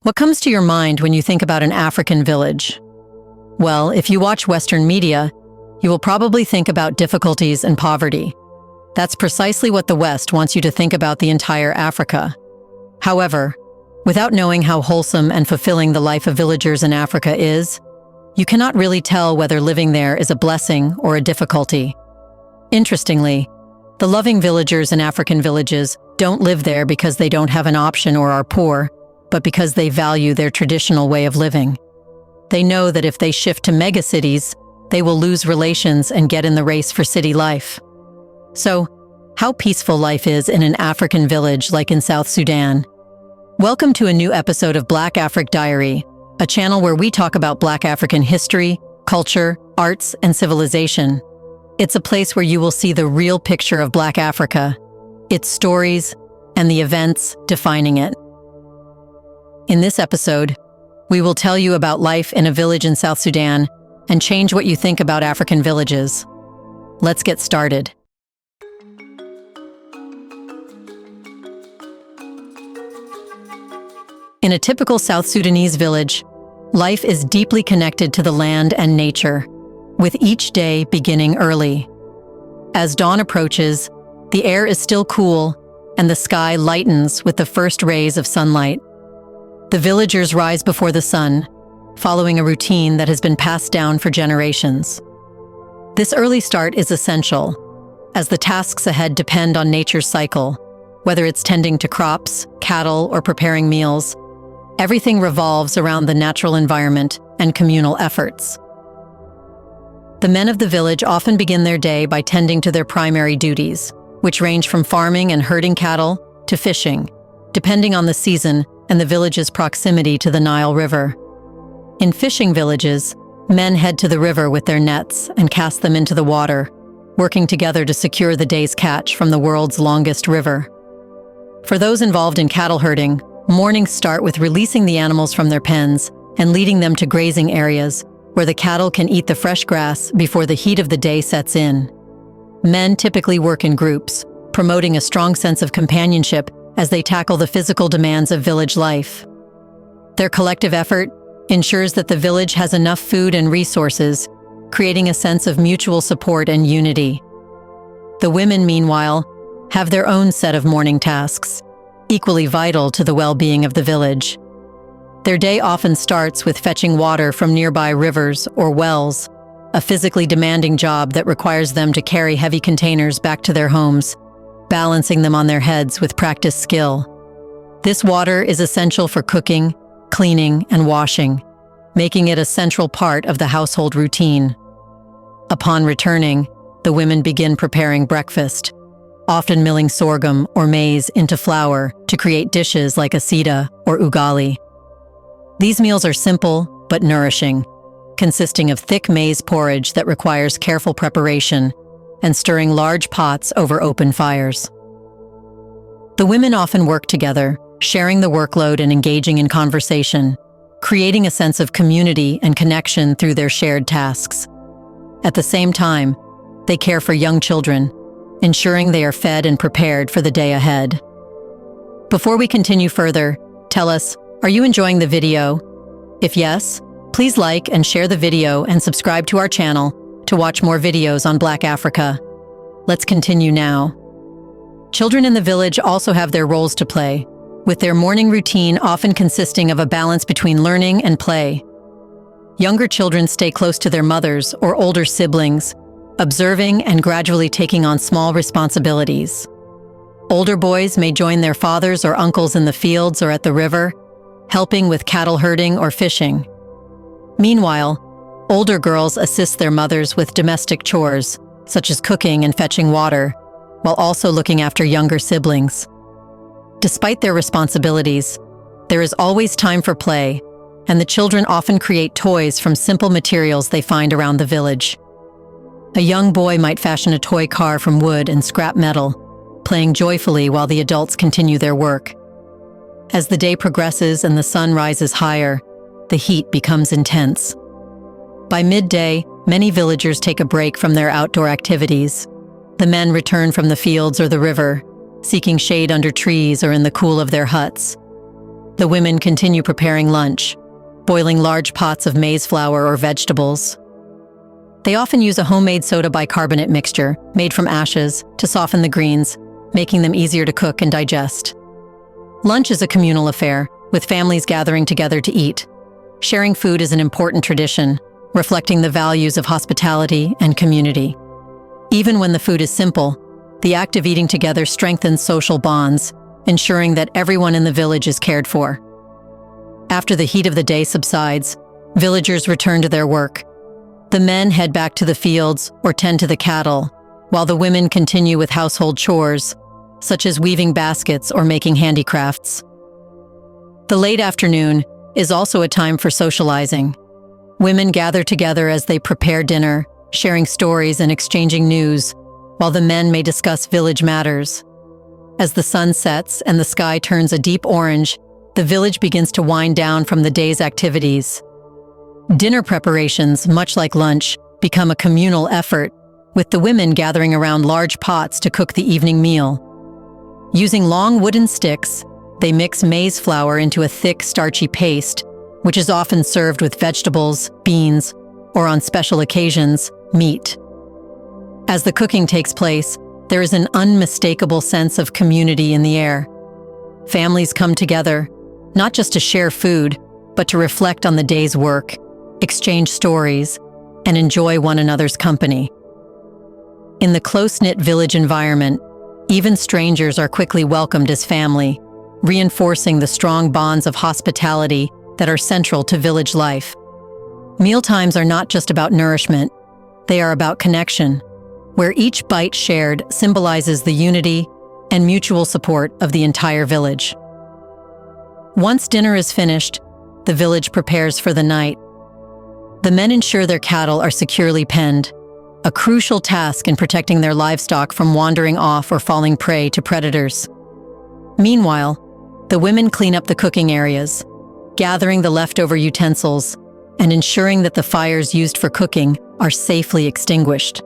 What comes to your mind when you think about an African village? Well, if you watch Western media, you will probably think about difficulties and poverty. That's precisely what the West wants you to think about the entire Africa. However, without knowing how wholesome and fulfilling the life of villagers in Africa is, you cannot really tell whether living there is a blessing or a difficulty. Interestingly, the loving villagers in African villages don't live there because they don't have an option or are poor, but because they value their traditional way of living. They know that if they shift to megacities, they will lose relations and get in the race for city life. So, how peaceful life is in an African village like in South Sudan. Welcome to a new episode of Black Afric Diary, a channel where we talk about Black African history, culture, arts, and civilization. It's a place where you will see the real picture of Black Africa, its stories, and the events defining it. In this episode, we will tell you about life in a village in South Sudan and change what you think about African villages. Let's get started. In a typical South Sudanese village, life is deeply connected to the land and nature, with each day beginning early. As dawn approaches, the air is still cool and the sky lightens with the first rays of sunlight. The villagers rise before the sun, following a routine that has been passed down for generations. This early start is essential, as the tasks ahead depend on nature's cycle. Whether it's tending to crops, cattle, or preparing meals, everything revolves around the natural environment and communal efforts. The men of the village often begin their day by tending to their primary duties, which range from farming and herding cattle to fishing, depending on the season and the village's proximity to the Nile River. In fishing villages, men head to the river with their nets and cast them into the water, working together to secure the day's catch from the world's longest river. For those involved in cattle herding, mornings start with releasing the animals from their pens and leading them to grazing areas where the cattle can eat the fresh grass before the heat of the day sets in. Men typically work in groups, promoting a strong sense of companionship as they tackle the physical demands of village life. Their collective effort ensures that the village has enough food and resources, creating a sense of mutual support and unity. The women, meanwhile, have their own set of morning tasks, equally vital to the well-being of the village. Their day often starts with fetching water from nearby rivers or wells, a physically demanding job that requires them to carry heavy containers back to their homes, balancing them on their heads with practiced skill. This water is essential for cooking, cleaning, and washing, making it a central part of the household routine. Upon returning, the women begin preparing breakfast, often milling sorghum or maize into flour to create dishes like asida or ugali. These meals are simple but nourishing, consisting of thick maize porridge that requires careful preparation and stirring large pots over open fires. The women often work together, sharing the workload and engaging in conversation, creating a sense of community and connection through their shared tasks. At the same time, they care for young children, ensuring they are fed and prepared for the day ahead. Before we continue further, tell us, are you enjoying the video? If yes, please like and share the video and subscribe to our channel to watch more videos on Black Africa. Let's continue now. Children in the village also have their roles to play, with their morning routine often consisting of a balance between learning and play. Younger children stay close to their mothers or older siblings, observing and gradually taking on small responsibilities. Older boys may join their fathers or uncles in the fields or at the river, helping with cattle herding or fishing. Meanwhile, older girls assist their mothers with domestic chores, such as cooking and fetching water, while also looking after younger siblings. Despite their responsibilities, there is always time for play, and the children often create toys from simple materials they find around the village. A young boy might fashion a toy car from wood and scrap metal, playing joyfully while the adults continue their work. As the day progresses and the sun rises higher, the heat becomes intense. By midday, many villagers take a break from their outdoor activities. The men return from the fields or the river, seeking shade under trees or in the cool of their huts. the women continue preparing lunch, boiling large pots of maize flour or vegetables. They often use a homemade soda bicarbonate mixture made from ashes to soften the greens, making them easier to cook and digest. Lunch is a communal affair, with families gathering together to eat. Sharing food is an important tradition, reflecting the values of hospitality and community. Even when the food is simple, the act of eating together strengthens social bonds, ensuring that everyone in the village is cared for. After the heat of the day subsides, villagers return to their work. The men head back to the fields or tend to the cattle, while the women continue with household chores, such as weaving baskets or making handicrafts. The late afternoon is also a time for socializing. Women gather together as they prepare dinner, sharing stories and exchanging news, while the men may discuss village matters. As the sun sets and the sky turns a deep orange, the village begins to wind down from the day's activities. Dinner preparations, much like lunch, become a communal effort, with the women gathering around large pots to cook the evening meal. Using long wooden sticks, they mix maize flour into a thick, starchy paste, which is often served with vegetables, beans, or on special occasions, meat. As the cooking takes place, there is an unmistakable sense of community in the air. Families come together, not just to share food, but to reflect on the day's work, exchange stories, and enjoy one another's company. In the close-knit village environment, even strangers are quickly welcomed as family, reinforcing the strong bonds of hospitality that are central to village life. Mealtimes are not just about nourishment, they are about connection, where each bite shared symbolizes the unity and mutual support of the entire village. Once dinner is finished, the village prepares for the night. The men ensure their cattle are securely penned, a crucial task in protecting their livestock from wandering off or falling prey to predators. Meanwhile, the women clean up the cooking areas, gathering the leftover utensils and ensuring that the fires used for cooking are safely extinguished.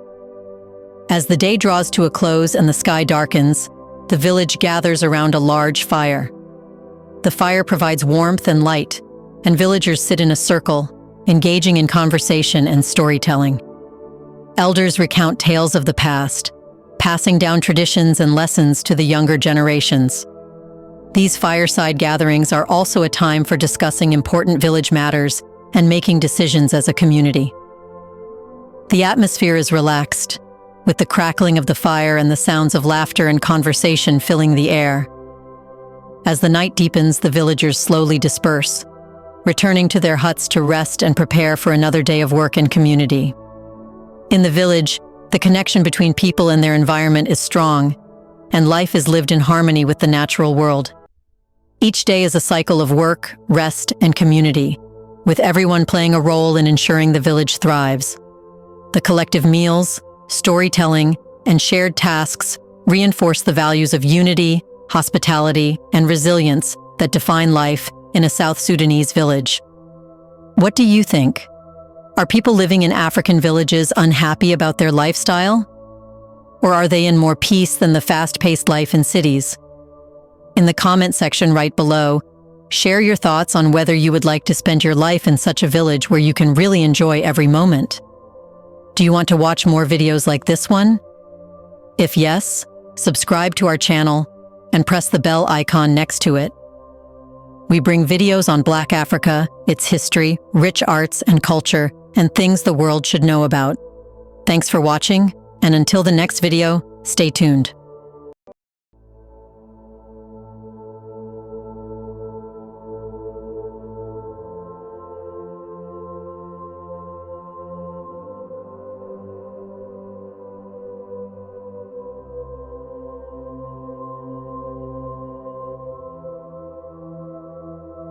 As the day draws to a close and the sky darkens, the village gathers around a large fire. The fire provides warmth and light, and villagers sit in a circle, engaging in conversation and storytelling. Elders recount tales of the past, passing down traditions and lessons to the younger generations. These fireside gatherings are also a time for discussing important village matters and making decisions as a community. The atmosphere is relaxed, with the crackling of the fire and the sounds of laughter and conversation filling the air. As the night deepens, the villagers slowly disperse, returning to their huts to rest and prepare for another day of work and community. In the village, the connection between people and their environment is strong, and life is lived in harmony with the natural world. Each day is a cycle of work, rest, and community, with everyone playing a role in ensuring the village thrives. The collective meals, storytelling, and shared tasks reinforce the values of unity, hospitality, and resilience that define life in a South Sudanese village. What do you think? Are people living in African villages unhappy about their lifestyle? Or are they in more peace than the fast-paced life in cities? In the comment section right below, share your thoughts on whether you would like to spend your life in such a village where you can really enjoy every moment. Do you want to watch more videos like this one? If yes, subscribe to our channel and press the bell icon next to it. We bring videos on Black Africa, its history, rich arts and culture, and things the world should know about. Thanks for watching, and until the next video, stay tuned.